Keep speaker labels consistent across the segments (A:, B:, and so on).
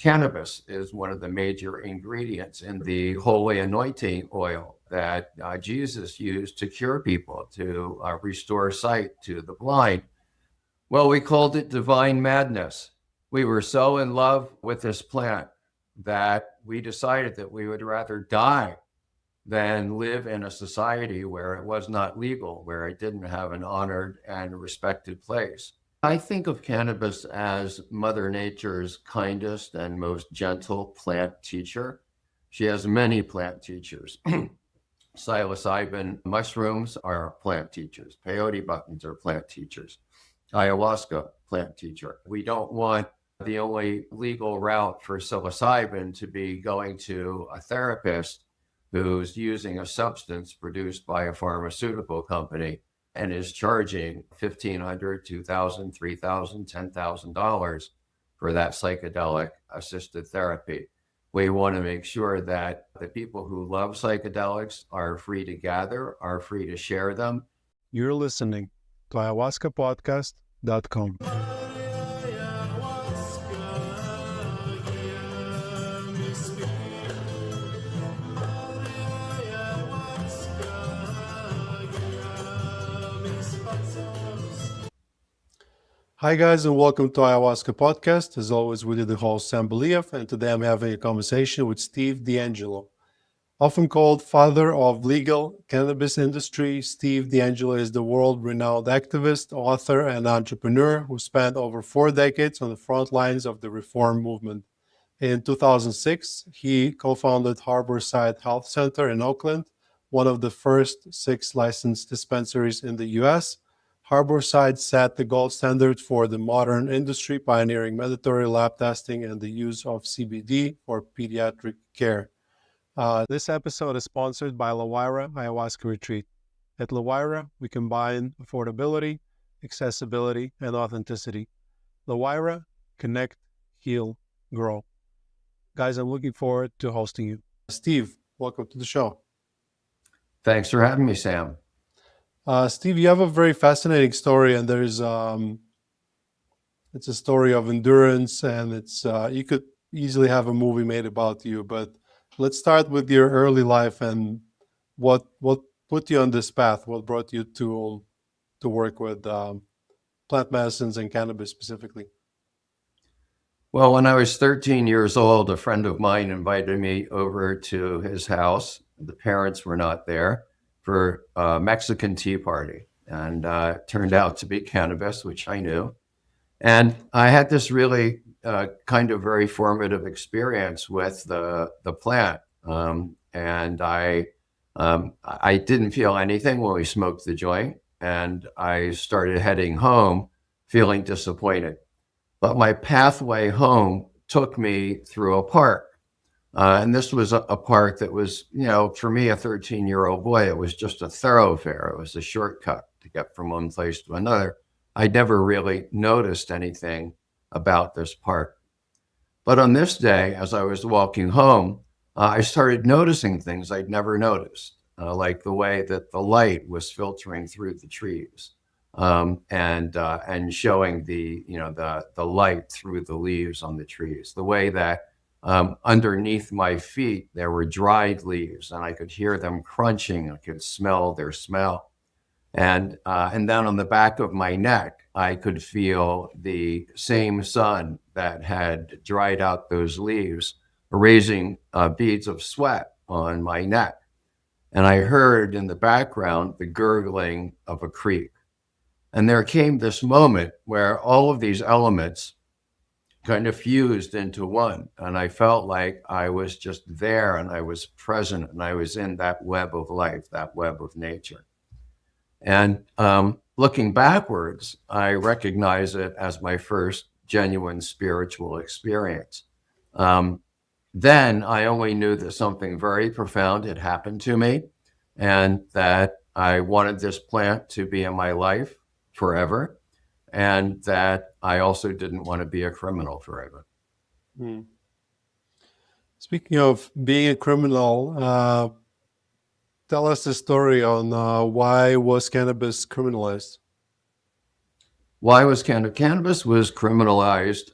A: Cannabis is one of the major ingredients in the holy anointing oil that Jesus used to cure people, to restore sight to the blind. Well, we called it divine madness. We were so in love with this plant that we decided that we would rather die than live in a society where it was not legal, where it didn't have an honored and respected place. I think of cannabis as Mother Nature's kindest and most gentle plant teacher. She has many plant teachers. Psilocybin mushrooms are plant teachers. Peyote buttons are plant teachers. Ayahuasca, plant teacher. We don't want the only legal route for psilocybin to be going to a therapist who's using a substance produced by a pharmaceutical company and is charging $1,500, $2,000, $3,000, $10,000 for that psychedelic assisted therapy. We want to make sure that the people who love psychedelics are free to gather, are free to share them.
B: You're listening to ayahuascapodcast.com. Hi guys, and welcome to Ayahuasca Podcast. As always, we did the host Sam Believ, and today I'm having a conversation with Steve DeAngelo. Often called father of legal cannabis industry, Steve DeAngelo is the world-renowned activist, author, and entrepreneur who spent over 4 decades on the front lines of the reform movement. In 2006, he co-founded Harborside Health Center in Oakland, one of the first 6 licensed dispensaries in the U.S. Harborside set the gold standard for the modern industry, pioneering mandatory lab testing and the use of CBD for pediatric care. This episode is sponsored by Levi Ayahuasca Retreat. At Levi, we combine affordability, accessibility, and authenticity. Levi, connect, heal, grow. Guys, I'm looking forward to hosting you. Steve, welcome to the show.
A: Thanks for having me, Sam.
B: Steve, you have a very fascinating story, and there's it's a story of endurance, and it's you could easily have a movie made about you. But let's start with your early life and what put you on this path. What brought you to work with plant medicines and cannabis specifically?
A: Well, when I was 13 years old, a friend of mine invited me over to his house. The parents were not there, for a Mexican tea party, and it turned out to be cannabis, which I knew. And I had this really kind of very formative experience with the plant. And I didn't feel anything when we smoked the joint, and I started heading home feeling disappointed. But my pathway home took me through a park. And this was a park that was, for me, a 13-year-old boy, it was just a thoroughfare. It was a shortcut to get from one place to another. I never really noticed anything about this park. But on this day, as I was walking home, I started noticing things I'd never noticed, like the way that the light was filtering through the trees, and showing the light through the leaves on the trees, the way that underneath my feet, there were dried leaves, and I could hear them crunching. I could smell their smell. And then on the back of my neck, I could feel the same sun that had dried out those leaves, raising beads of sweat on my neck. And I heard in the background the gurgling of a creek. And there came this moment where all of these elements kind of fused into one. And I felt like I was just there, and I was present, and I was in that web of life, that web of nature. And looking backwards, I recognize it as my first genuine spiritual experience. Then I only knew that something very profound had happened to me, and that I wanted this plant to be in my life forever, and that I also didn't want to be a criminal forever.
B: Speaking of being a criminal, tell us the story on why was cannabis criminalized?
A: Why was cannabis was criminalized,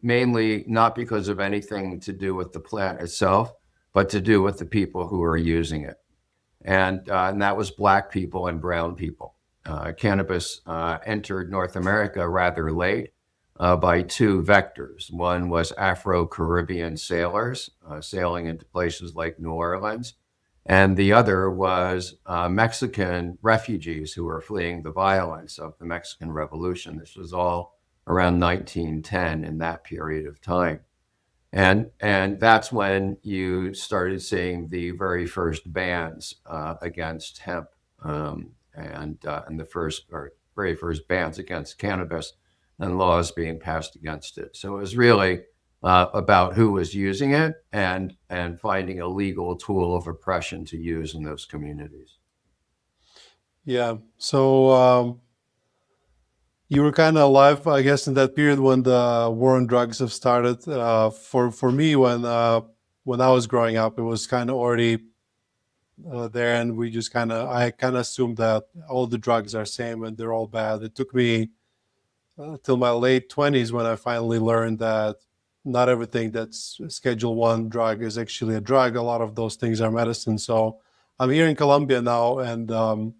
A: mainly not because of anything to do with the plant itself, but to do with the people who are using it. And that was Black people and brown people. Cannabis entered North America rather late by two vectors. One was Afro-Caribbean sailors sailing into places like New Orleans, and the other was Mexican refugees who were fleeing the violence of the Mexican Revolution. This was all around 1910 in that period of time. And that's when you started seeing the very first bans against hemp, and the very first bans against cannabis, and laws being passed against it. So it was really about who was using it and finding a legal tool of oppression to use in those communities.
B: Yeah. So you were kind of alive, I guess, in that period when the war on drugs have started. For me, when I was growing up, it was kind of already there, and I kind of assumed that all the drugs are same and they're all bad. It took me till my late 20s when I finally learned that not everything that's Schedule 1 drug is actually a drug. A lot of those things are medicine. So I'm here in Colombia now, and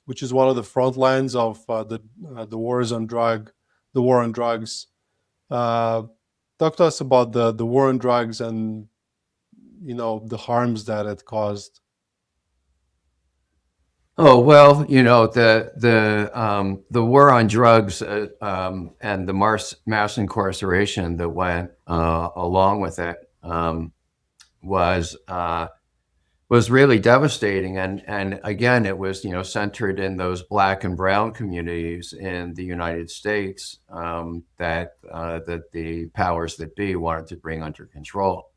B: which is one of the front lines of the wars on the war on drugs. Talk to us about the war on drugs and the harms that it caused.
A: Oh well, the war on drugs and the mass incarceration that went along with it was really devastating, and again, it was centered in those Black and brown communities in the United States that the powers that be wanted to bring under control.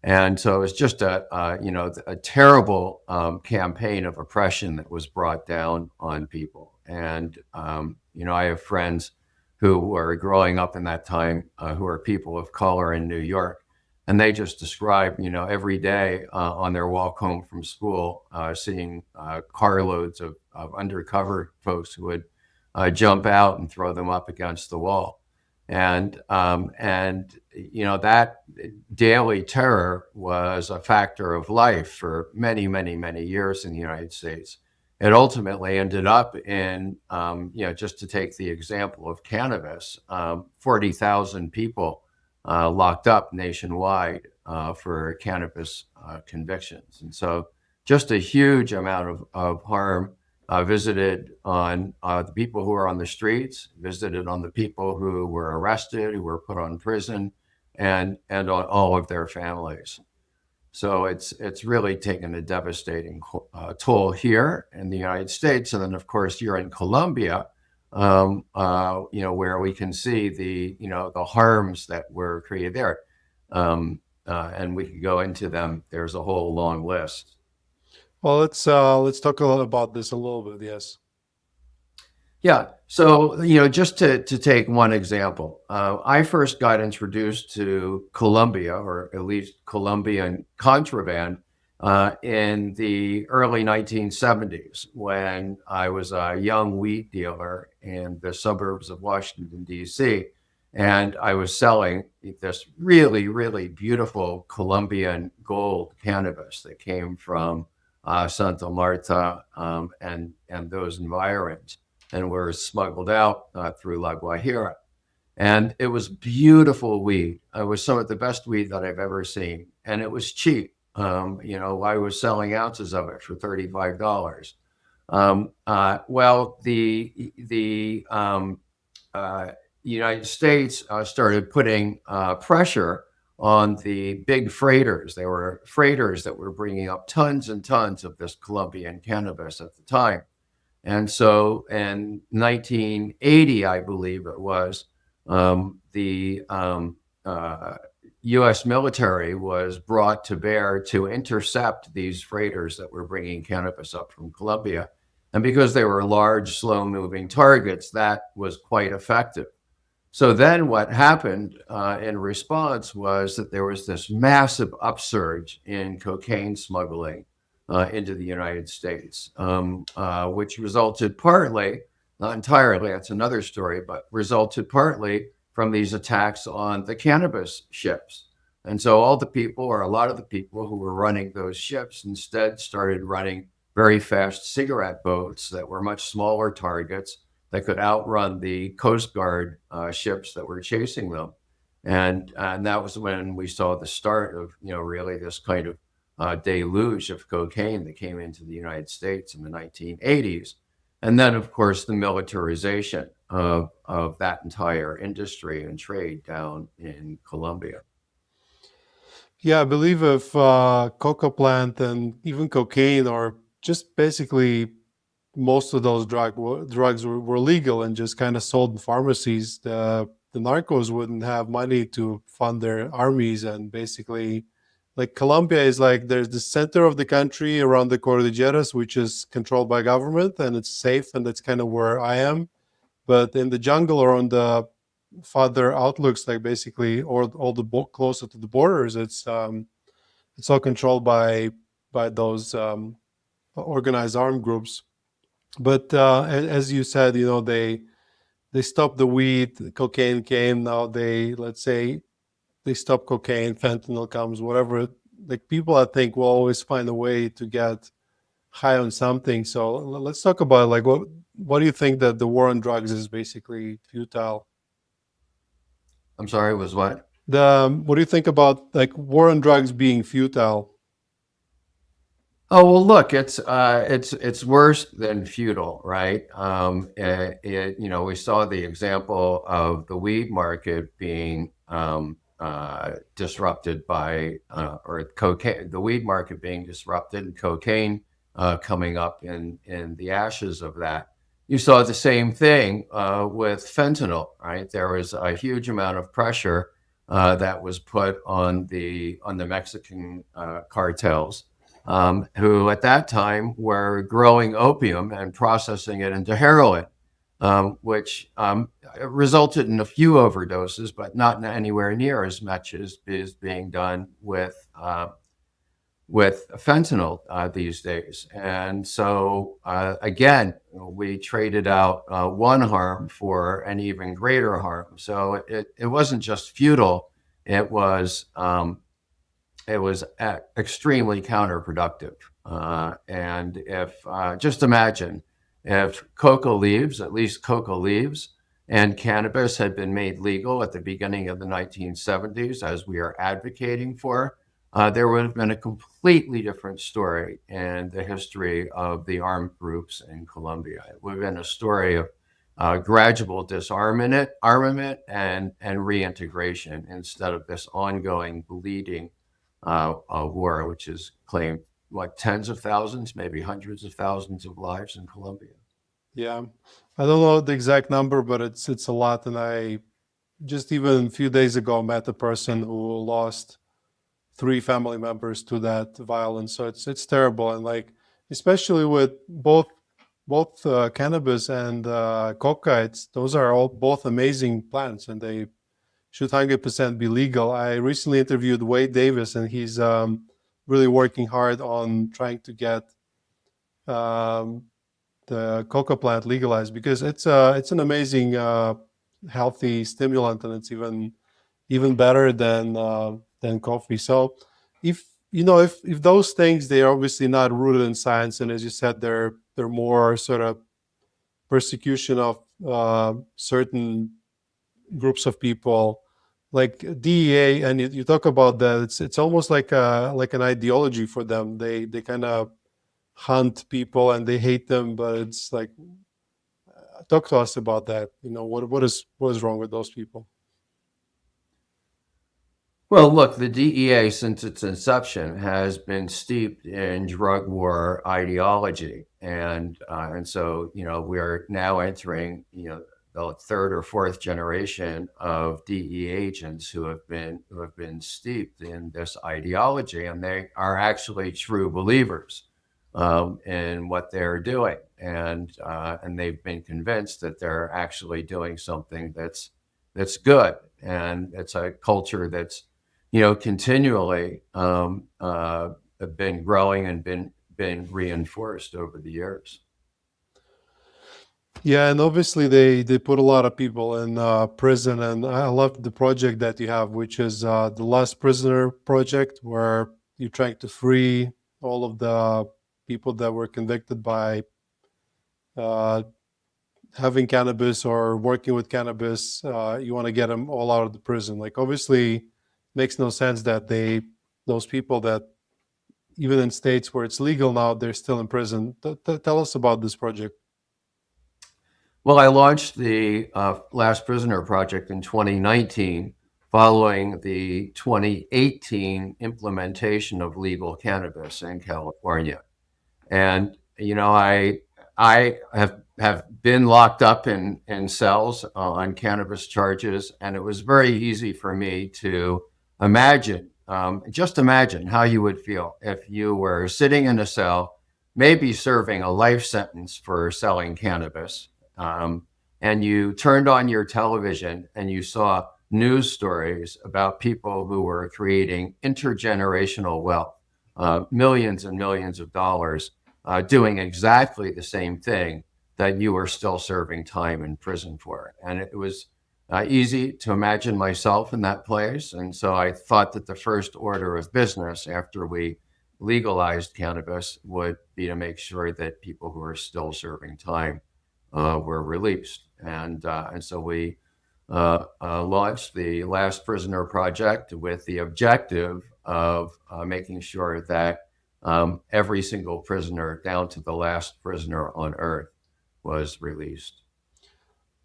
A: And so it was just a terrible campaign of oppression that was brought down on people. And I have friends who were growing up in that time who are people of color in New York, and they just describe every day on their walk home from school seeing carloads of undercover folks who would jump out and throw them up against the wall. And that daily terror was a factor of life for many, many, many years in the United States. It ultimately ended up in, just to take the example of cannabis, 40,000 people locked up nationwide for cannabis convictions. And so just a huge amount of harm visited on the people who were on the streets, visited on the people who were arrested, who were put on prison, and on all of their families. So it's really taken a devastating toll here in the United States, and then of course you're in Colombia, where we can see the harms that were created there, and we could go into them. There's a whole long list.
B: Well, let's talk a lot about this a little bit. Yes.
A: Yeah. So, just to take one example, I first got introduced to Colombia, or at least Colombian contraband, in the early 1970s when I was a young weed dealer in the suburbs of Washington, D.C. And I was selling this really, really beautiful Colombian gold cannabis that came from Santa Marta and those environs, and were smuggled out through La Guajira. And it was beautiful weed. It was some of the best weed that I've ever seen, and it was cheap. I was selling ounces of it for $35. Well, the United States started putting pressure on the big freighters. There were freighters that were bringing up tons and tons of this Colombian cannabis at the time. And so in 1980, I believe it was, the U.S. military was brought to bear to intercept these freighters that were bringing cannabis up from Colombia. And because they were large, slow-moving targets, that was quite effective. So then what happened in response was that there was this massive upsurge in cocaine smuggling into the United States, which resulted partly not entirely, that's another story, but resulted partly from these attacks on the cannabis ships. And so all the people, or a lot of the people who were running those ships, instead started running very fast cigarette boats that were much smaller targets that could outrun the Coast Guard ships that were chasing them. And that was when we saw the start of, really this kind of deluge of cocaine that came into the United States in the 1980s. And then, of course, the militarization of that entire industry and trade down in Colombia.
B: Yeah, I believe if coca plant and even cocaine, or just basically most of those drugs were legal and just kind of sold in pharmacies, the narcos wouldn't have money to fund their armies. And basically, like Colombia is like there's the center of the country around the Cordilleras, which is controlled by government and it's safe, and that's kind of where I am. But in the jungle or on the farther outlooks, like basically, or all the closer to the borders, it's all controlled by those organized armed groups. But as you said, they stopped the weed, cocaine came. Now they, let's say, they stop cocaine, fentanyl comes, whatever. Like people, I think, will always find a way to get high on something. So let's talk about like what do you think that the war on drugs is basically futile?
A: I'm sorry, was what?
B: What do you think about like war on drugs being futile?
A: Oh well, look, it's worse than feudal, right? We saw the example of the weed market being disrupted by or cocaine, the weed market being disrupted, and cocaine coming up in the ashes of that. You saw the same thing with fentanyl, right? There was a huge amount of pressure that was put on the Mexican cartels, who at that time were growing opium and processing it into heroin, which resulted in a few overdoses, but not anywhere near as much as is being done with fentanyl these days. And so, again, we traded out one harm for an even greater harm. So it wasn't just futile; it was extremely counterproductive. And if just imagine if coca leaves, at least coca leaves, and cannabis had been made legal at the beginning of the 1970s, as we are advocating for, there would have been a completely different story in the history of the armed groups in Colombia. It would have been a story of gradual armament and reintegration, instead of this ongoing bleeding war, which has claimed what, tens of thousands, maybe hundreds of thousands of lives in Colombia.
B: Yeah, I don't know the exact number, but it's a lot. And I just even a few days ago met a person who lost three family members to that violence. So it's terrible. And like especially with both cannabis and coca, those are all both amazing plants, and they should 100% be legal. I recently interviewed Wade Davis, and he's really working hard on trying to get um, the coca plant legalized, because it's an amazing healthy stimulant, and it's even better than coffee. So if if those things, they are obviously not rooted in science, and as you said, they're more sort of persecution of certain groups of people, like DEA, and you talk about that, it's almost like an ideology for them. They kind of hunt people and they hate them, but it's like, talk to us about that. What is wrong with those people?
A: Well, look, the DEA, since its inception, has been steeped in drug war ideology, and so we are now entering the third or fourth generation of DEA agents who have been steeped in this ideology, and they are actually true believers in what they're doing, and they've been convinced that they're actually doing something that's good, and it's a culture that's continually been growing and been reinforced over the years.
B: Yeah, and obviously they put a lot of people in prison, and I love the project that you have, which is the Last Prisoner project, where you're trying to free all of the people that were convicted by uh, having cannabis or working with cannabis. You want to get them all out of the prison. Like, obviously, makes no sense that those people that even in states where it's legal now, they're still in prison. Tell us about this project.
A: Well, I launched the Last Prisoner Project in 2019, following the 2018 implementation of legal cannabis in California. And I have been locked up in cells on cannabis charges, and it was very easy for me to imagine, just imagine how you would feel if you were sitting in a cell, maybe serving a life sentence for selling cannabis, um, and you turned on your television and you saw news stories about people who were creating intergenerational wealth, millions and millions of dollars, doing exactly the same thing that you were still serving time in prison for. And it was easy to imagine myself in that place. And so I thought that the first order of business after we legalized cannabis would be to make sure that people who are still serving time were released. And so we launched the Last Prisoner Project with the objective of making sure that every single prisoner, down to the last prisoner on earth, was released.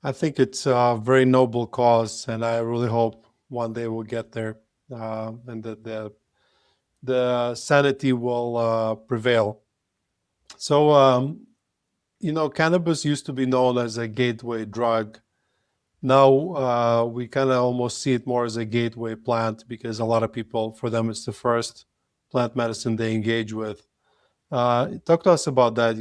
B: I think it's a very noble cause, and I really hope one day we'll get there, and that the sanity will prevail. So, cannabis used to be known as a gateway drug. Now we kind of almost see it more as a gateway plant because a lot of people, for them, it's the first plant medicine they engage with. Talk to us about that.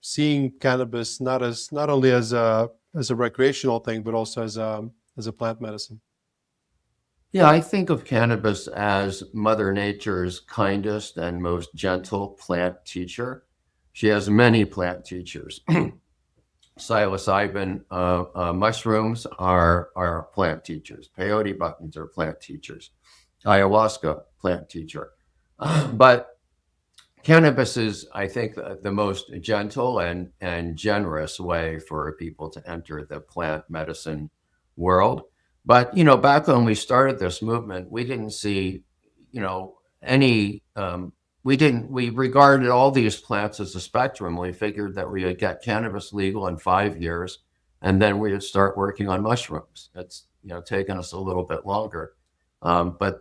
B: Seeing cannabis not only as a recreational thing, but also as a plant medicine.
A: Yeah, I think of cannabis as Mother Nature's kindest and most gentle plant teacher. She has many plant teachers. Psilocybin mushrooms are plant teachers. Peyote buttons are plant teachers. Ayahuasca, plant teacher. But cannabis is, I think, the most gentle and generous way for people to enter the plant medicine world. But, back when we started this movement, we didn't see, any, we regarded all these plants as a spectrum. We figured that we would get cannabis legal in 5 years, and then we would start working on mushrooms. It's, taken us a little bit longer. But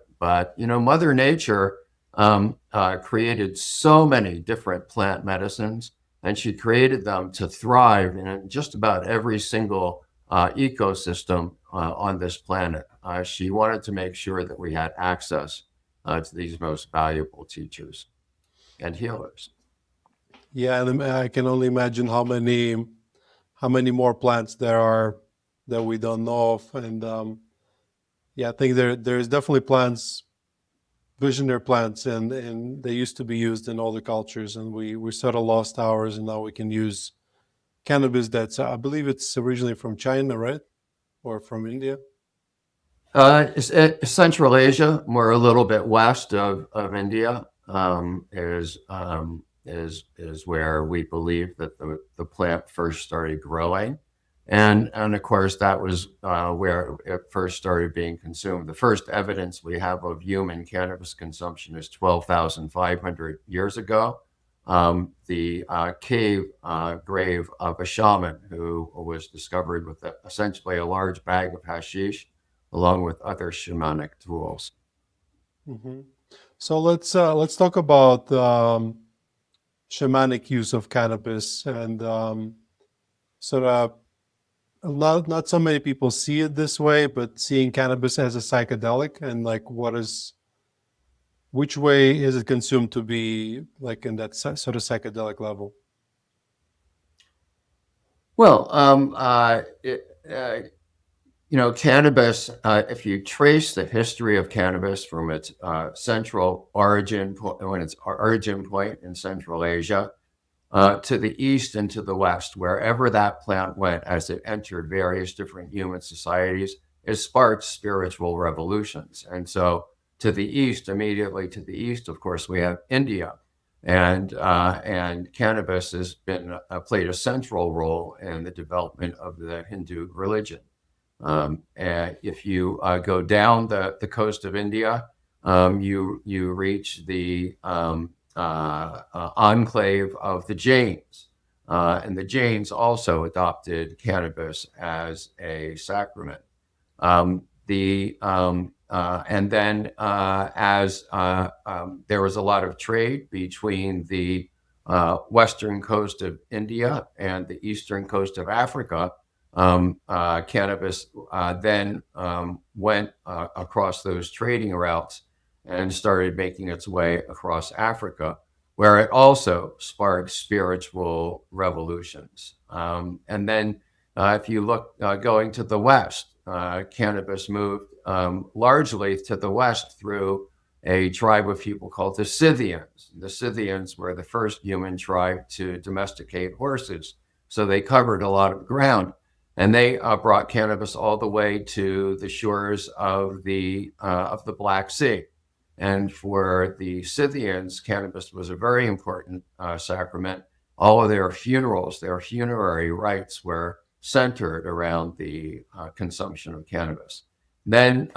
A: Mother Nature created so many different plant medicines, and she created them to thrive in just about every single ecosystem on this planet. She wanted to make sure that we had access to these most valuable teachers and healers.
B: Yeah, and I can only imagine how many more plants there are that we don't know of. And yeah, I think there's definitely plants, visionary plants, and they used to be used in all the cultures, and we sort of lost ours, and now we can use cannabis. That's I believe it's originally from China, right, or from India.
A: Central Asia, we're a little bit west of India, is where we believe that the plant first started growing. And of course, that was where it first started being consumed. The first evidence we have of human cannabis consumption is 12,500 years ago. The cave grave of a shaman who was discovered with essentially a large bag of hashish, along with other shamanic tools.
B: Hmm. So let's talk about shamanic use of cannabis, and sort of not so many people see it this way, but seeing cannabis as a psychedelic, and like which way is it consumed to be like in that sort of psychedelic level?
A: Well, cannabis, if you trace the history of cannabis from its central origin, when its origin point in Central Asia, to the east and to the west. Wherever that plant went, as it entered various different human societies, it sparked spiritual revolutions. And so to the east, immediately to the east, of course, we have India. And cannabis has been played a central role in the development of the Hindu religion. And if you go down the coast of India, you reach the enclave of the Jains. And the Jains also adopted cannabis as a sacrament. And then as there was a lot of trade between the western coast of India and the eastern coast of Africa, cannabis then went across those trading routes and started making its way across Africa, where it also sparked spiritual revolutions. And then if you look going to the west, cannabis moved largely to the west through a tribe of people called the Scythians. The Scythians were the first human tribe to domesticate horses, so they covered a lot of ground. And they brought cannabis all the way to the shores of the Black Sea. And for the Scythians, cannabis was a very important sacrament. All of their funerals, their funerary rites were centered around the consumption of cannabis. Then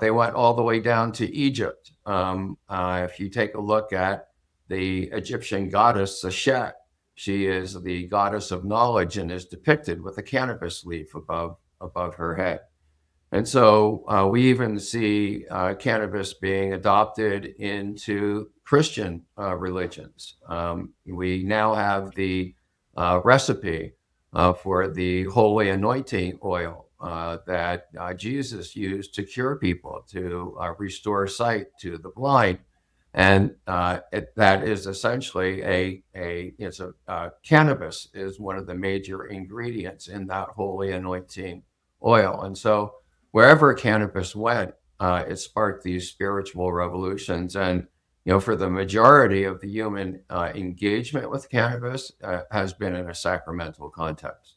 A: they went all the way down to Egypt. If you take a look at the Egyptian goddess Sachet, she is the goddess of knowledge and is depicted with a cannabis leaf above her head. And so we even see cannabis being adopted into Christian religions. We now have the recipe for the holy anointing oil that Jesus used to cure people, to restore sight to the blind. And that is essentially cannabis is one of the major ingredients in that holy anointing oil. And so wherever cannabis went, it sparked these spiritual revolutions. And for the majority of the human engagement with cannabis has been in a sacramental context.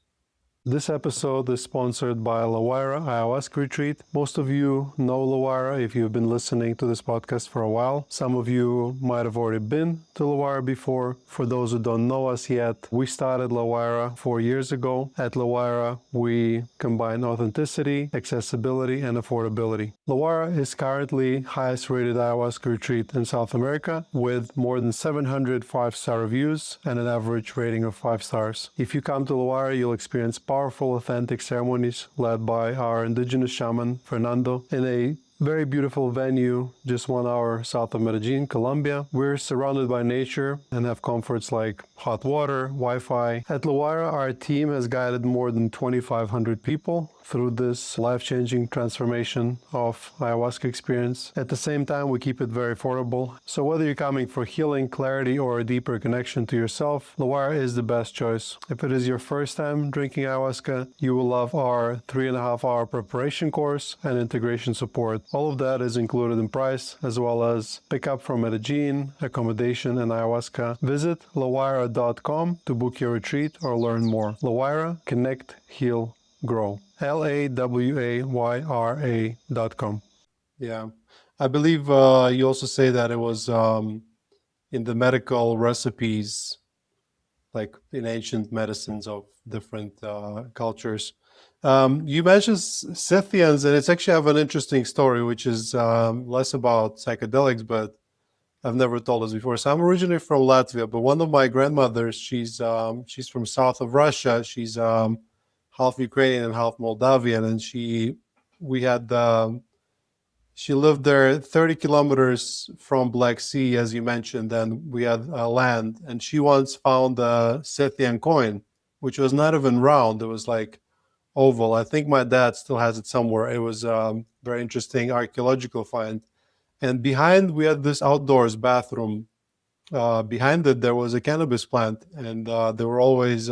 B: This episode is sponsored by Lawira Ayahuasca Retreat. Most of you know Lawira if you've been listening to this podcast for a while. Some of you might have already been to Lawira before. For those who don't know us yet, we started Lawira 4 years ago. At Lawira, we combine authenticity, accessibility, and affordability. Lawira is currently highest rated ayahuasca retreat in South America with more than 700 5-star reviews and an average rating of 5 stars. If you come to Lawira, you'll experience powerful, authentic ceremonies led by our indigenous shaman, Fernando, in a very beautiful venue just 1 hour south of Medellin, Colombia. We're surrounded by nature and have comforts like hot water, Wi-Fi. At Lawira, our team has guided more than 2,500 people through this life-changing transformation of ayahuasca experience. At the same time, we keep it very affordable. So whether you're coming for healing, clarity, or a deeper connection to yourself, Lawira is the best choice. If it is your first time drinking ayahuasca, you will love our 3.5-hour preparation course and integration support. All of that is included in price, as well as pickup from Medellin, accommodation, and ayahuasca. Visit lawira.com to book your retreat or learn more. Lawira, connect, heal, grow. LAWAYRA.com. Yeah. I believe you also say that it was in the medical recipes, like in ancient medicines of different cultures. You mentioned Scythians, and it's actually have an interesting story, which is less about psychedelics, but I've never told this before. So I'm originally from Latvia, but one of my grandmothers, she's from south of Russia. She's half Ukrainian and half Moldavian, and she lived there 30 kilometers from Black Sea, as you mentioned, and we had land. And she once found a Scythian coin, which was not even round. It was like oval. I think my dad still has it somewhere. It was very interesting archaeological find. And behind, we had this outdoors bathroom. Behind it, there was a cannabis plant, and there were always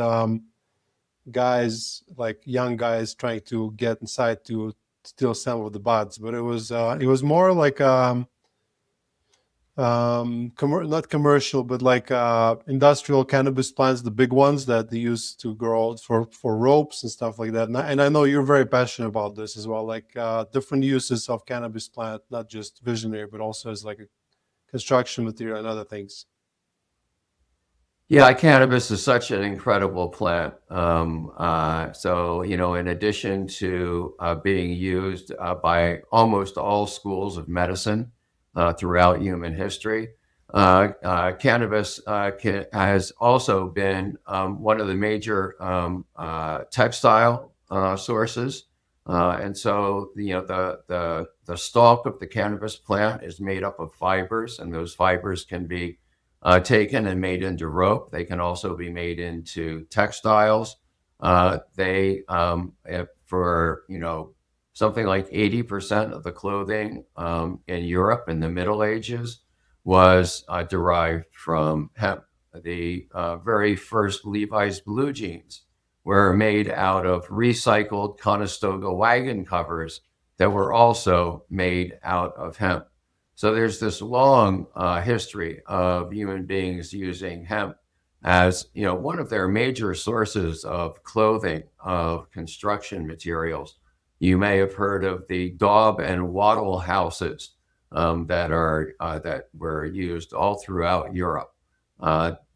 B: guys, like young guys, trying to get inside to steal some of the buds. But it was more like not commercial, but like industrial cannabis plants, the big ones that they use to grow for ropes and stuff like that. And I know you're very passionate about this as well, like different uses of cannabis plant, not just visionary, but also as like a construction material and other things.
A: Yeah, cannabis is such an incredible plant. So, in addition to being used by almost all schools of medicine throughout human history, cannabis has also been one of the major textile sources. And so, the stalk of the cannabis plant is made up of fibers, and those fibers can be taken and made into rope. They can also be made into textiles. For something like 80% of the clothing in Europe in the Middle Ages was derived from hemp. The very first Levi's blue jeans were made out of recycled Conestoga wagon covers that were also made out of hemp. So there's this long history of human beings using hemp as one of their major sources of clothing, of construction materials. You may have heard of the daub and wattle houses that were used all throughout Europe.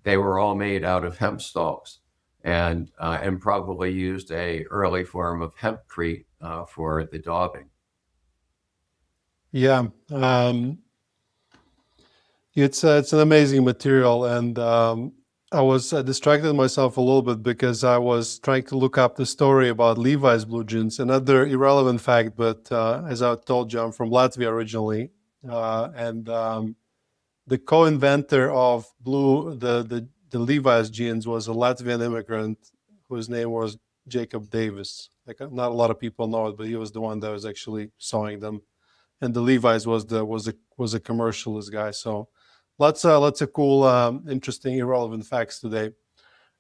A: They were all made out of hemp stalks, and probably used a early form of hempcrete for the daubing.
B: Yeah, it's an amazing material, and I was distracted myself a little bit because I was trying to look up the story about Levi's blue jeans. Another irrelevant fact, but as I told you, I'm from Latvia originally, and the co-inventor of the Levi's jeans was a Latvian immigrant whose name was Jacob Davis. Like not a lot of people know it, but he was the one that was actually sewing them, and the Levi's was a commercialist guy. So lots of cool, interesting, irrelevant facts today.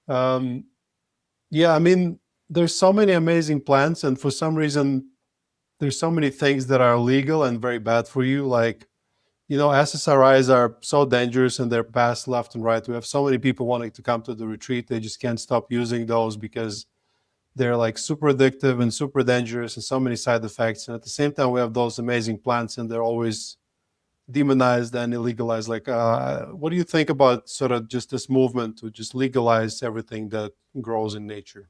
B: Yeah, I mean, there's so many amazing plants, and for some reason, there's so many things that are illegal and very bad for you. Like, SSRIs are so dangerous and they're passed left and right. We have so many people wanting to come to the retreat. They just can't stop using those because they're like super addictive and super dangerous and so many side effects. And at the same time, we have those amazing plants and they're always demonized and illegalized. Like, what do you think about sort of just this movement to just legalize everything that grows in nature?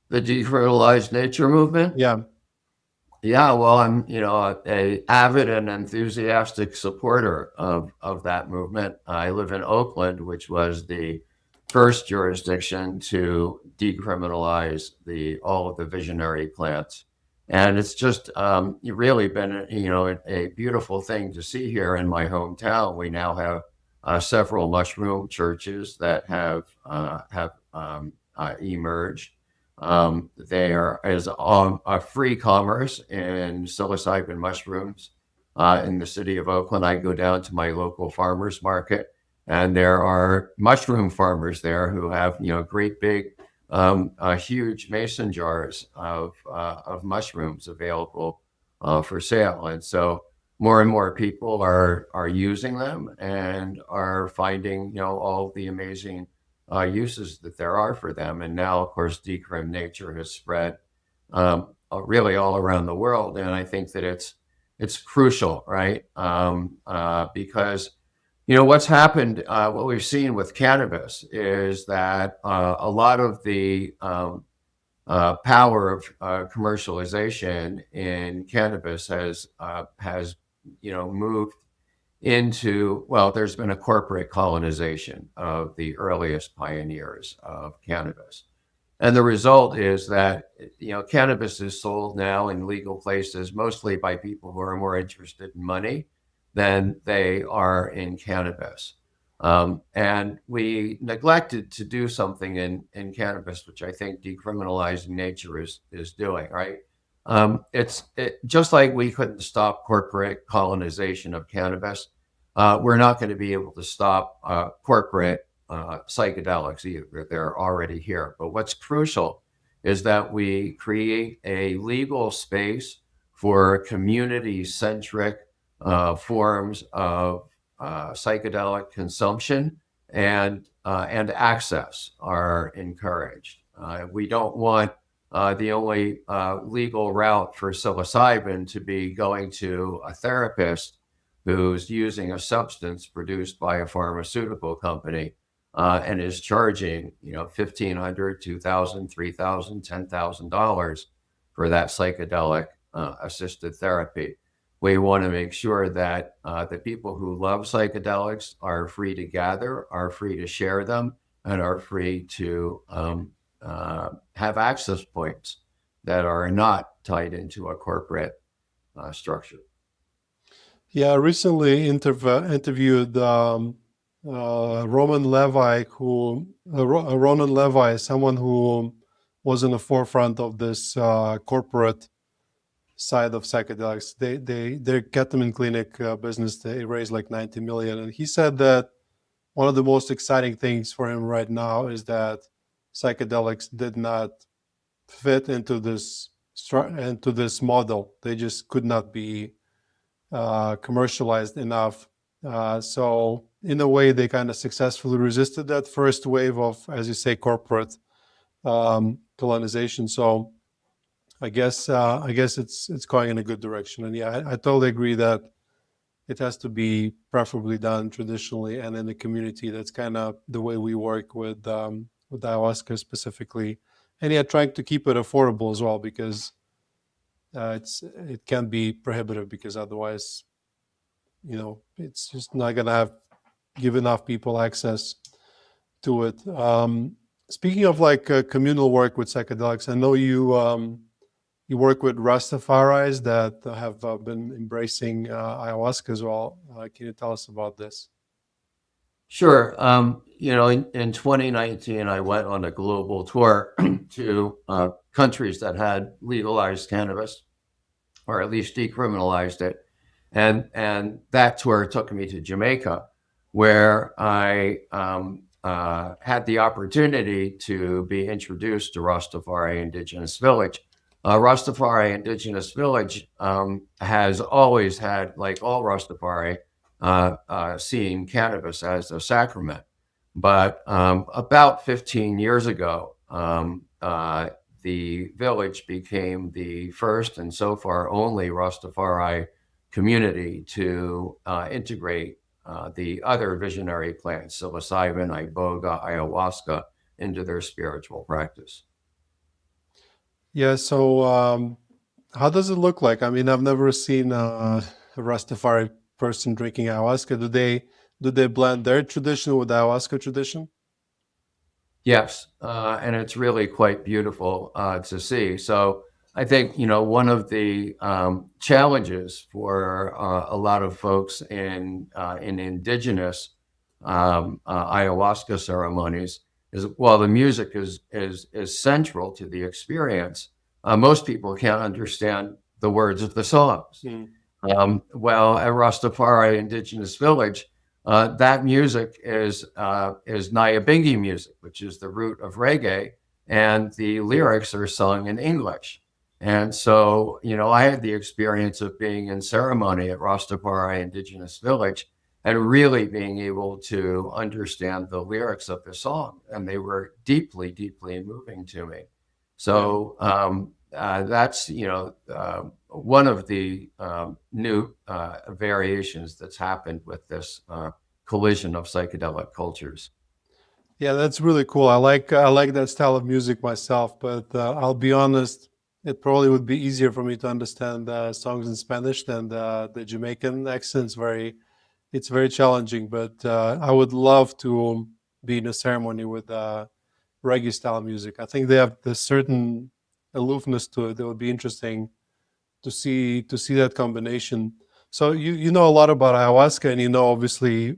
A: The Decriminalize Nature movement?
B: Yeah.
A: Yeah, well, I'm, a avid and enthusiastic supporter of that movement. I live in Oakland, which was the first jurisdiction to decriminalize all of the visionary plants. And it's just really been, a beautiful thing to see here in my hometown. We now have several mushroom churches that have emerged. There is a free commerce in psilocybin mushrooms in the city of Oakland. I go down to my local farmers market, and there are mushroom farmers there who have great big, huge mason jars of mushrooms available for sale. And so more and more people are using them and are finding all the amazing uses that there are for them. And now, of course, Decrim Nature has spread really all around the world. And I think that it's crucial, right? Because, what's happened, what we've seen with cannabis is that a lot of the power of commercialization in cannabis has moved into, well, there's been a corporate colonization of the earliest pioneers of cannabis. And the result is that, cannabis is sold now in legal places, mostly by people who are more interested in money than they are in cannabis. And we neglected to do something in cannabis, which I think Decriminalizing Nature is doing, right? It's just like we couldn't stop corporate colonization of cannabis. We're not going to be able to stop corporate psychedelics either. They're already here. But what's crucial is that we create a legal space for community-centric forms of psychedelic consumption and access are encouraged. We don't want the only legal route for psilocybin to be going to a therapist who's using a substance produced by a pharmaceutical company and is charging, $1,500, $2,000, $3,000, $10,000 for that psychedelic assisted therapy. We want to make sure that the people who love psychedelics are free to gather, are free to share them, and are free to have access points that are not tied into a corporate structure.
B: Yeah, I recently interviewed Roman Levi, Ronan Levi, someone who was in the forefront of this corporate side of psychedelics. Their ketamine clinic business, they raised like 90 million, and he said that one of the most exciting things for him right now is that psychedelics did not fit into this model. They just could not be commercialized enough. So in a way, they kind of successfully resisted that first wave of, as you say, corporate colonization. So I guess it's going in a good direction. And yeah, I totally agree that it has to be preferably done traditionally and in the community. That's kind of the way we work with ayahuasca specifically. And yeah, trying to keep it affordable as well, because it can be prohibitive, because otherwise, it's just not gonna give enough people access to it. Speaking of like communal work with psychedelics, I know you work with Rastafaris that have been embracing ayahuasca as well. Can you tell us about this?
A: Sure. In 2019, I went on a global tour to countries that had legalized cannabis, or at least decriminalized it. And that tour took me to Jamaica, where I had the opportunity to be introduced to Rastafari Indigenous Village. Rastafari Indigenous Village has always had, like all Rastafari, seen cannabis as a sacrament. But about 15 years ago, the village became the first and so far only Rastafari community to integrate the other visionary plants, psilocybin, iboga, ayahuasca, into their spiritual practice.
B: Yeah, so how does it look like? I mean, I've never seen a Rastafari person drinking ayahuasca. Do they blend their tradition with ayahuasca tradition?
A: Yes, and it's really quite beautiful to see. So I think, one of the challenges for a lot of folks in indigenous ayahuasca ceremonies is, while the music is central to the experience, most people can't understand the words of the songs. Well, at Rastafari Indigenous Village, that music is Nyabingi music, which is the root of reggae, and the lyrics are sung in English. And so, I had the experience of being in ceremony at Rastafari Indigenous Village and really being able to understand the lyrics of the song, and they were deeply, deeply moving to me. So that's one of the new variations that's happened with this collision of psychedelic cultures.
B: Yeah, that's really cool. I like that style of music myself, but I'll be honest, it probably would be easier for me to understand songs in Spanish than the Jamaican accents. It's very challenging, but I would love to be in a ceremony with reggae style music. I think they have this certain aloofness to it that would be interesting to see that combination. So you know a lot about ayahuasca, and obviously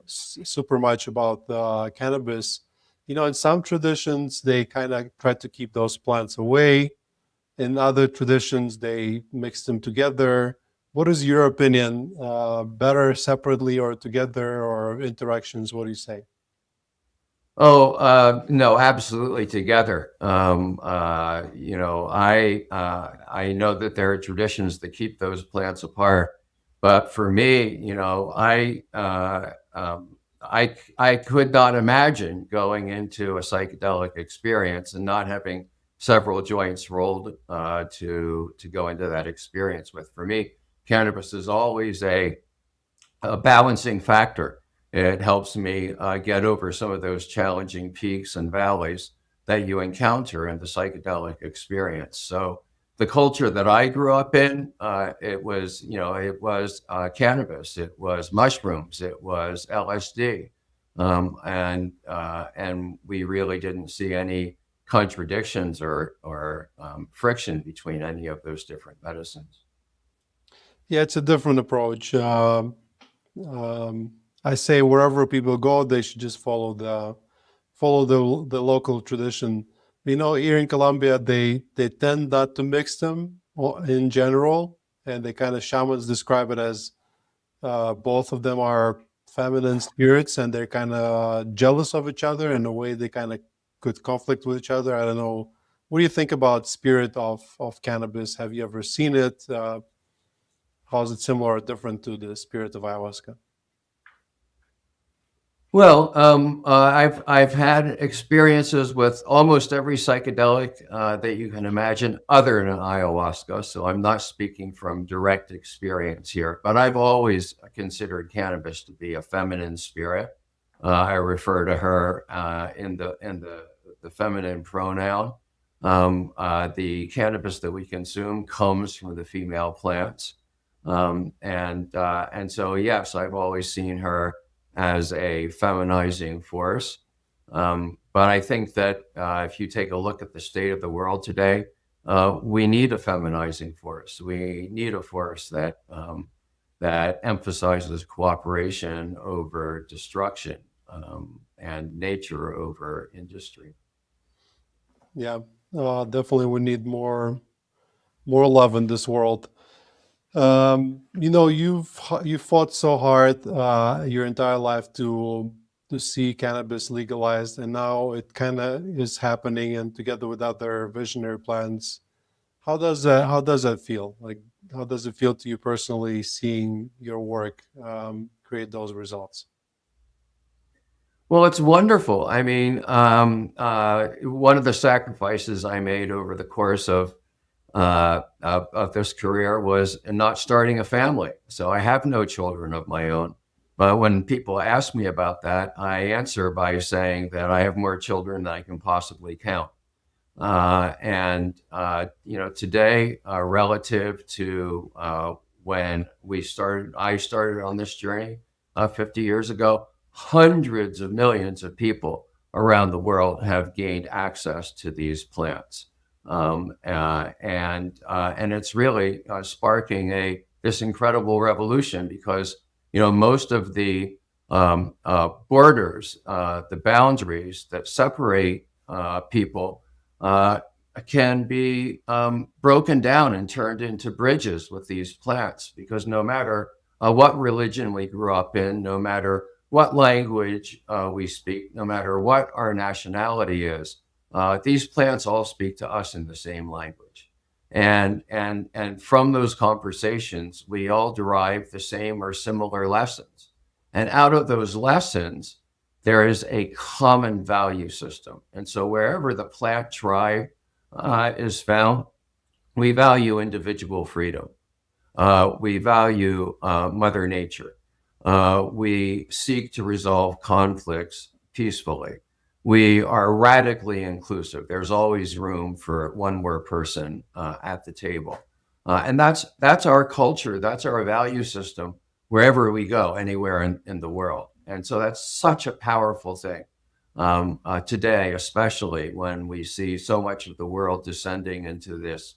B: super much about cannabis. In some traditions they kind of try to keep those plants away. In other traditions they mix them together. What is your opinion? Better separately or together, or interactions? What do you say?
A: Oh, no, absolutely together. I know that there are traditions that keep those plants apart, But for me, I could not imagine going into a psychedelic experience and not having several joints rolled to go into that experience with. For me, cannabis is always a balancing factor. It helps me get over some of those challenging peaks and valleys that you encounter in the psychedelic experience. So the culture that I grew up in, it was cannabis, it was mushrooms, it was LSD, and we really didn't see any contradictions or friction between any of those different medicines.
B: Yeah, it's a different approach. I say wherever people go, they should just follow the local tradition. Here in Colombia, they tend not to mix them in general, and they kind of shamans describe it as both of them are feminine spirits, and they're kind of jealous of each other in a way they kind of could conflict with each other. I don't know. What do you think about spirit of cannabis? Have you ever seen it? How is it similar or different to the spirit of ayahuasca?
A: Well, I've had experiences with almost every psychedelic that you can imagine, other than ayahuasca. So I'm not speaking from direct experience here, but I've always considered cannabis to be a feminine spirit. I refer to her in the feminine pronoun. The cannabis that we consume comes from the female plants, and so yes, I've always seen her as a feminizing force. But I think that if you take a look at the state of the world today, we need a feminizing force. We need a force that emphasizes cooperation over destruction, and nature over industry.
B: Yeah, definitely we need more love in this world. You've fought so hard your entire life to see cannabis legalized, and now it kind of is happening, and together with other visionary plans. How does that feel? Like, how does it feel to you personally seeing your work create those results?
A: Well, it's wonderful. I mean, one of the sacrifices I made over the course of this career was not starting a family. So I have no children of my own. But when people ask me about that, I answer by saying that I have more children than I can possibly count. Today, relative to when I started on this journey 50 years ago, hundreds of millions of people around the world have gained access to these plants. And it's really sparking this incredible revolution, because most of the borders, the boundaries that separate people can be broken down and turned into bridges with these plants, because no matter what religion we grew up in, no matter what language we speak, no matter what our nationality is, these plants all speak to us in the same language. And from those conversations, we all derive the same or similar lessons. And out of those lessons, there is a common value system. And so wherever the plant tribe is found, we value individual freedom. We value Mother Nature. We seek to resolve conflicts peacefully. We are radically inclusive. There's always room for one more person at the table. And that's our culture. That's our value system wherever we go, anywhere in the world. And so that's such a powerful thing today, especially when we see so much of the world descending into these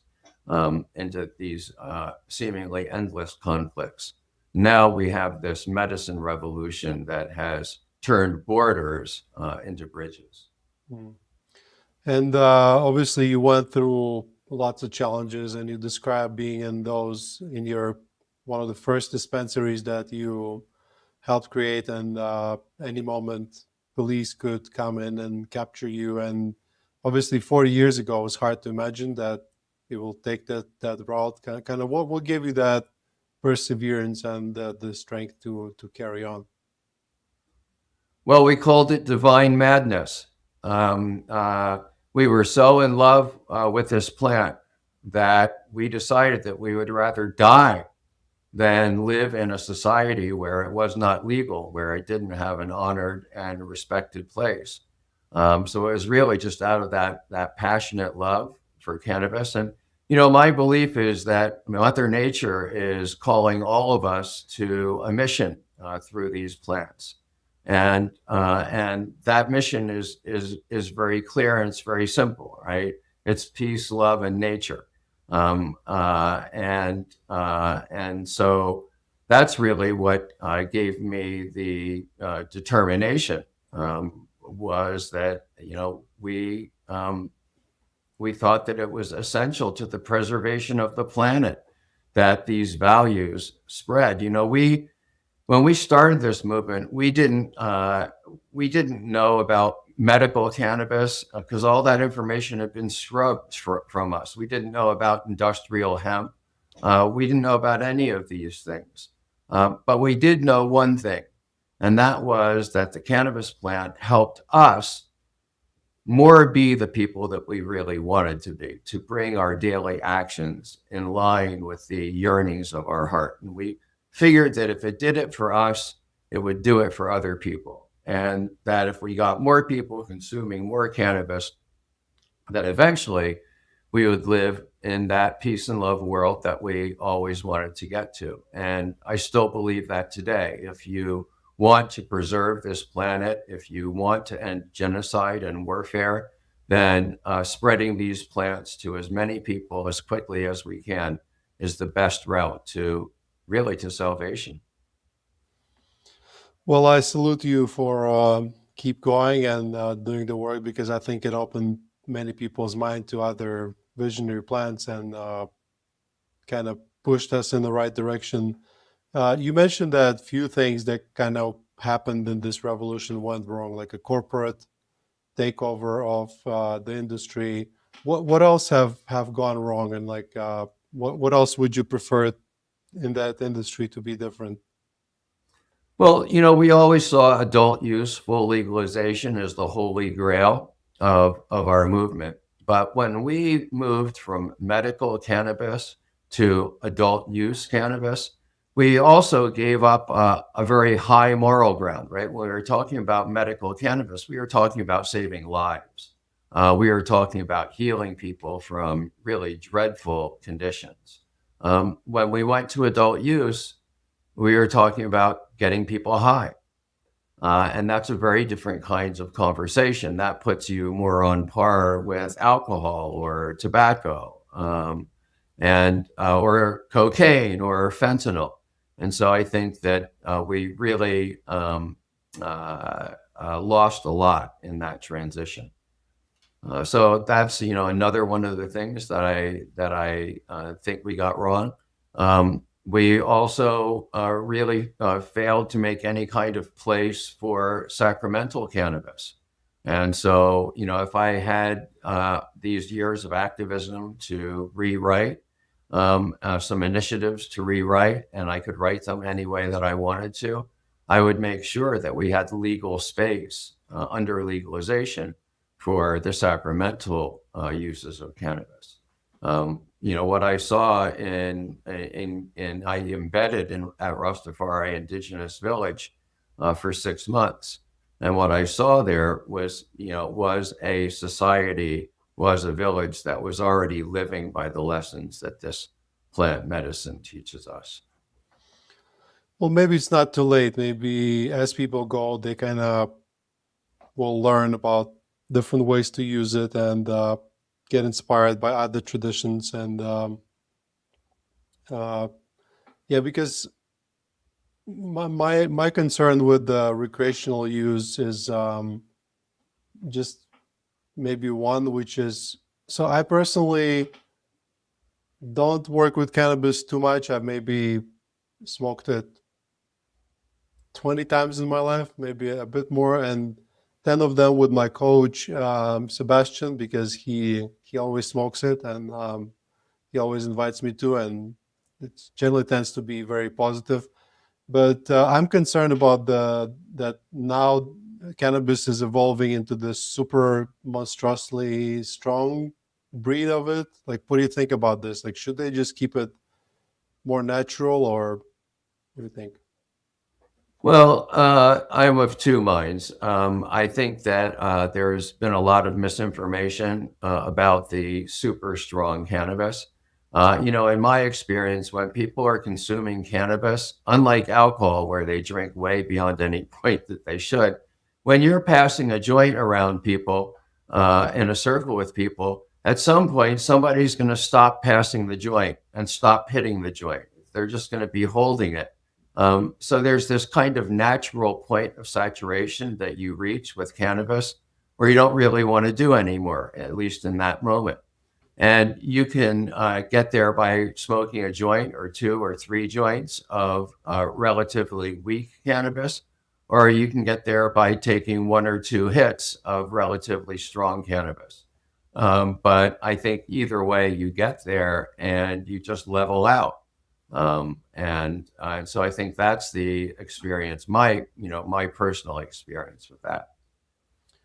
A: seemingly endless conflicts. Now we have this medicine revolution that has turned borders into bridges.
B: Mm. And obviously, you went through lots of challenges, and you described being in your one of the first dispensaries that you helped create, and any moment police could come in and capture you. And obviously, 40 years ago, it was hard to imagine that it will take that route. Kind of what gave you that perseverance and the strength to carry on?
A: Well, we called it divine madness. We were so in love with this plant that we decided that we would rather die than live in a society where it was not legal, where it didn't have an honored and respected place. So it was really just out of that passionate love for cannabis. And my belief is that Mother Nature is calling all of us to a mission through these plants, and that mission is very clear, and it's very simple, right? It's peace, love, and nature. And so that's really what gave me the determination, was that we thought that it was essential to the preservation of the planet that these values spread. When we started this movement, we didn't know about medical cannabis because all that information had been scrubbed from us. We didn't know about industrial hemp. We didn't know about any of these things. But we did know one thing, and that was that the cannabis plant helped us more be the people that we really wanted to be, to bring our daily actions in line with the yearnings of our heart. And we figured that if it did it for us, it would do it for other people. And that if we got more people consuming more cannabis, that eventually we would live in that peace and love world that we always wanted to get to. And I still believe that today. If you want to preserve this planet, if you want to end genocide and warfare, then spreading these plants to as many people as quickly as we can is the best route to salvation.
B: Well, I salute you for keep going and doing the work, because I think it opened many people's mind to other visionary plans and kind of pushed us in the right direction. You mentioned that few things that kind of happened in this revolution went wrong, like a corporate takeover of the industry. What else have gone wrong, and like what else would you prefer in that industry to be different?
A: Well, we always saw adult use, full legalization as the holy grail of our movement. But when we moved from medical cannabis to adult use cannabis, we also gave up a very high moral ground, right? When we were talking about medical cannabis, we were talking about saving lives. We were talking about healing people from really dreadful conditions. When we went to adult use, we were talking about getting people high. And that's a very different kinds of conversation. That puts you more on par with alcohol or tobacco, or cocaine or fentanyl. And so I think that we really lost a lot in that transition. So that's another one of the things that I think we got wrong. We also really failed to make any kind of place for sacramental cannabis. And so, if I had these years of activism to rewrite, some initiatives to rewrite, and I could write them any way that I wanted to, I would make sure that we had legal space under legalization for the sacramental uses of cannabis. What I saw I embedded at Rastafari Indigenous Village for 6 months. And what I saw there was a society, was a village that was already living by the lessons that this plant medicine teaches us.
B: Well, maybe it's not too late. Maybe as people go, they kind of will learn about different ways to use it and get inspired by other traditions. And because my concern with the recreational use is just maybe one, which is, so I personally don't work with cannabis too much. I've maybe smoked it 20 times in my life, maybe a bit more, and 10 of them with my coach, Sebastian, because he always smokes it, and he always invites me to, and it generally tends to be very positive. But I'm concerned about that now cannabis is evolving into this super monstrously strong breed of it. Like, what do you think about this? Like, should they just keep it more natural, or what do you think?
A: Well, I'm of two minds. I think that there's been a lot of misinformation about the super strong cannabis. In my experience, when people are consuming cannabis, unlike alcohol, where they drink way beyond any point that they should, when you're passing a joint around people in a circle with people, at some point, somebody's going to stop passing the joint and stop hitting the joint. They're just going to be holding it. So there's this kind of natural point of saturation that you reach with cannabis where you don't really want to do anymore, at least in that moment. And you can get there by smoking a joint or two or three joints of relatively weak cannabis, or you can get there by taking one or two hits of relatively strong cannabis. But I think either way you get there and you just level out. And so I think that's the experience, my personal experience with that.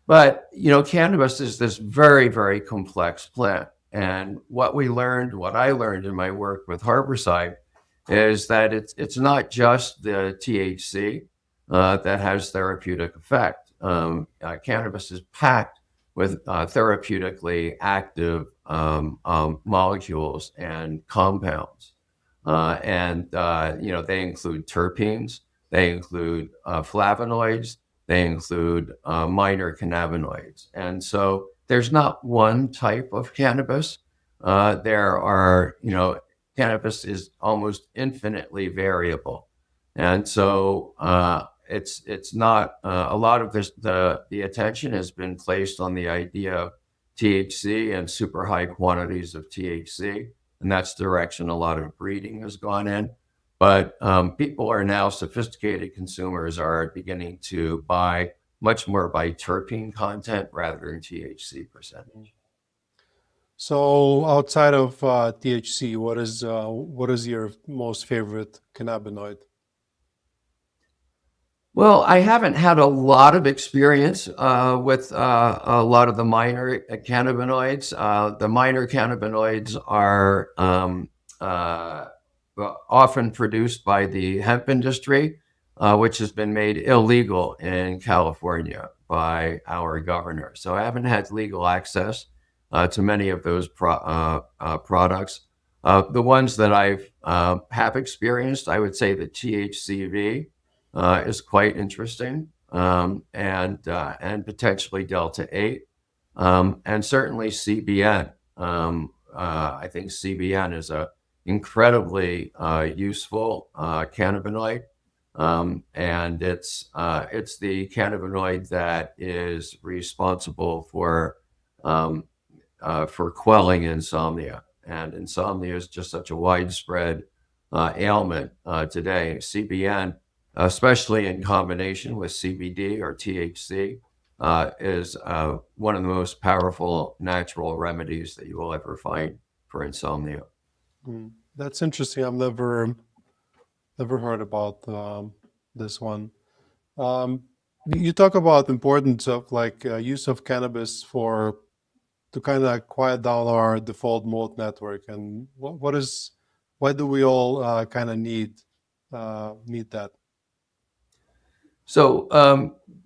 A: But, cannabis is this very, very complex plant. And what I learned in my work with Harborside is that it's not just the THC that has therapeutic effect. Cannabis is packed with therapeutically active molecules and compounds. They include terpenes, they include flavonoids, they include minor cannabinoids. And so there's not one type of cannabis. Cannabis is almost infinitely variable. And so it's not a lot of this, the attention has been placed on the idea of THC and super high quantities of THC. And that's the direction a lot of breeding has gone in. But people are now, sophisticated consumers are beginning to buy much more by terpene content rather than THC percentage.
B: So outside of THC, what is your most favorite cannabinoid?
A: Well, I haven't had a lot of experience with a lot of the minor cannabinoids. The minor cannabinoids are often produced by the hemp industry, which has been made illegal in California by our governor. So I haven't had legal access to many of those products. The ones that I've have experienced, I would say the THCV is quite interesting, and potentially Delta 8, and certainly CBN. I think CBN is a incredibly useful cannabinoid, and it's the cannabinoid that is responsible for quelling insomnia. And insomnia is just such a widespread ailment today. CBN, especially in combination with CBD or THC, is one of the most powerful natural remedies that you will ever find for insomnia.
B: That's interesting. I've never heard about this one. You talk about the importance of use of cannabis to kind of quiet down our default mode network, and why do we all kind of need that?
A: So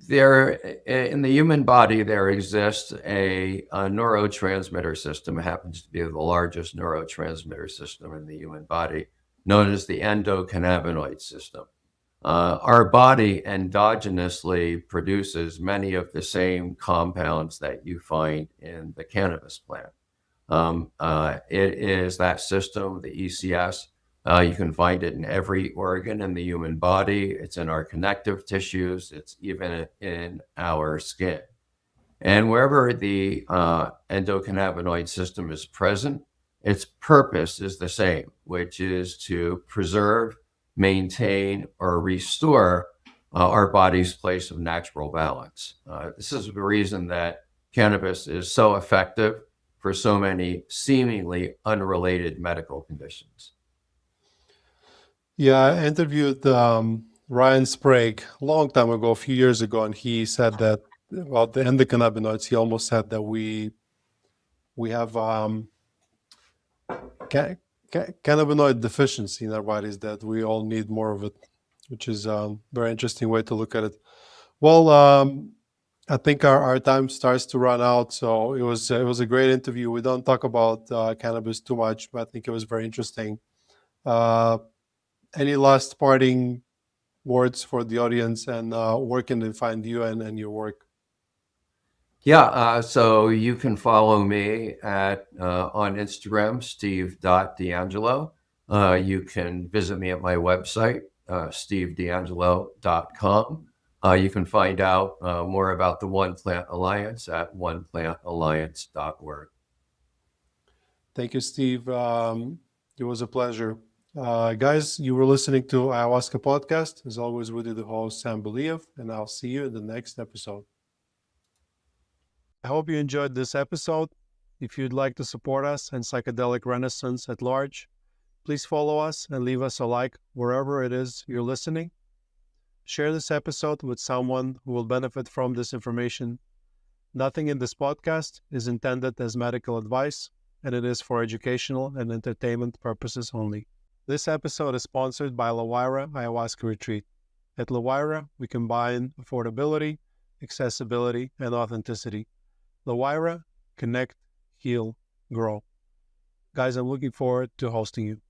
A: there, in the human body, there exists a neurotransmitter system. It happens to be the largest neurotransmitter system in the human body, known as the endocannabinoid system. Our body endogenously produces many of the same compounds that you find in the cannabis plant. It is that system, the ECS. You can find it in every organ in the human body. It's in our connective tissues. It's even in our skin. And wherever the endocannabinoid system is present, its purpose is the same, which is to preserve, maintain, or restore our body's place of natural balance. This is the reason that cannabis is so effective for so many seemingly unrelated medical conditions.
B: Yeah, I interviewed Ryan Sprague a long time ago, a few years ago, and he said that about the endocannabinoids. He almost said that we have cannabinoid deficiency in our bodies, that we all need more of it, which is a very interesting way to look at it. Well, I think our time starts to run out, so it was a great interview. We don't talk about cannabis too much, but I think it was very interesting. Uh, any last parting words for the audience, and where can they find you and your work?
A: Yeah, so you can follow me at on Instagram, steve.deangelo. You can visit me at my website, stevedeangelo.com. You can find out more about the One Plant Alliance at oneplantalliance.org.
B: Thank you, Steve. It was a pleasure. Guys, you were listening to Ayahuasca Podcast. As always, with you, the host, Sam Believ, and I'll see you in the next episode. I hope you enjoyed this episode. If you'd like to support us and psychedelic renaissance at large, please follow us and leave us a like wherever it is you're listening. Share this episode with someone who will benefit from this information. Nothing in this podcast is intended as medical advice, and it is for educational and entertainment purposes only. This episode is sponsored by Levi Ayahuasca Retreat. At Levi, we combine affordability, accessibility, and authenticity. Levi, connect, heal, grow. Guys, I'm looking forward to hosting you.